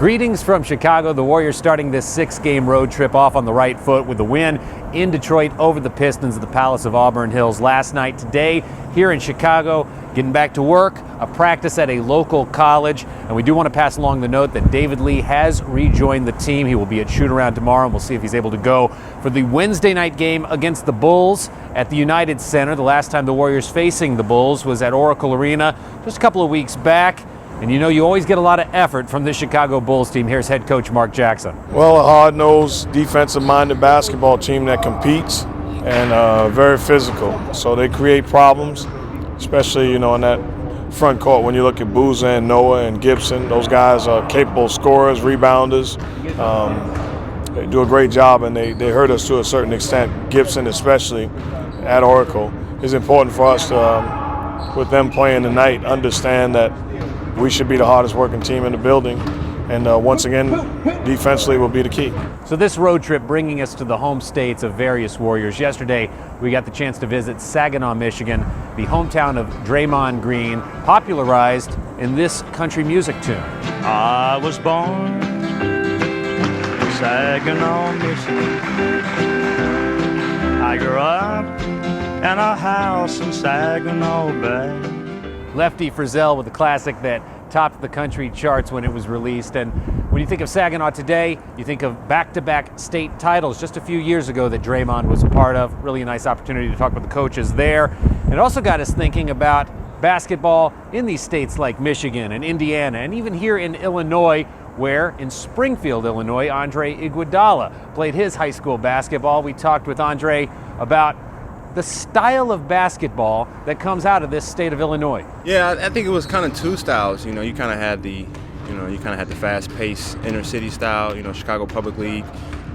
Greetings from Chicago. The Warriors starting this 6-game road trip off on the right foot with the win in Detroit over the Pistons at the Palace of Auburn Hills last night. Today, here in Chicago, getting back to work, a practice at a local college. And we do want to pass along the note that David Lee has rejoined the team. He will be at shoot-around tomorrow, and we'll see if he's able to go for the Wednesday night game against the Bulls at the United Center. The last time the Warriors facing the Bulls was at Oracle Arena just a couple of weeks back. And you know, you always get a lot of effort from this Chicago Bulls team. Here's head coach Mark Jackson. Well, a hard-nosed, defensive-minded basketball team that competes and very physical. So they create problems, especially, in that front court when you look at Booza and Noah and Gibson. Those guys are capable scorers, rebounders. They do a great job, and they hurt us to a certain extent. Gibson, especially at Oracle, is important for us to, with them playing tonight, understand that we should be the hardest working team in the building. And once again, defensively will be the key. So this road trip bringing us to the home states of various Warriors. Yesterday, we got the chance to visit Saginaw, Michigan, the hometown of Draymond Green, popularized in this country music tune. I was born in Saginaw, Michigan. I grew up in a house in Saginaw Bay. Lefty Frizzell with a classic that topped the country charts when it was released. And when you think of Saginaw today, you think of back-to-back state titles just a few years ago that Draymond was a part of. Really a nice opportunity to talk with the coaches there. And it also got us thinking about basketball in these states like Michigan and Indiana, and even here in Illinois, where in Springfield, Illinois, Andre Iguodala played his high school basketball. We talked with Andre about the style of basketball that comes out of this state of Illinois. Yeah, I think it was kind of two styles. You kind of had the, fast-paced inner-city style. Chicago Public League,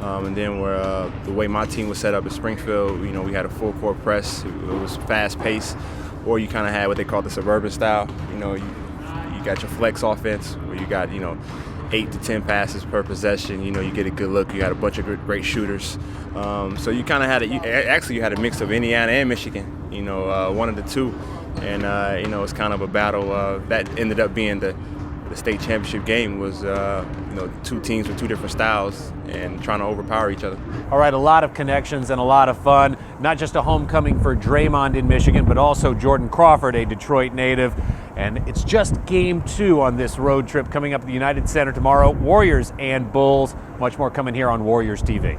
and then where the way my team was set up in Springfield, we had a full-court press. It was fast-paced, or you kind of had what they call the suburban style. You got your flex offense, where you got 8 to 10 passes per possession. You get a good look. You had a bunch of great shooters. So you kind of had you had a mix of Indiana and Michigan. One of the two, and it's kind of a battle that ended up being the state championship game. Was two teams with two different styles and trying to overpower each other. All right, a lot of connections and a lot of fun. Not just a homecoming for Draymond in Michigan, but also Jordan Crawford, a Detroit native. And it's just game 2 on this road trip coming up at the United Center tomorrow. Warriors and Bulls. Much more coming here on Warriors TV.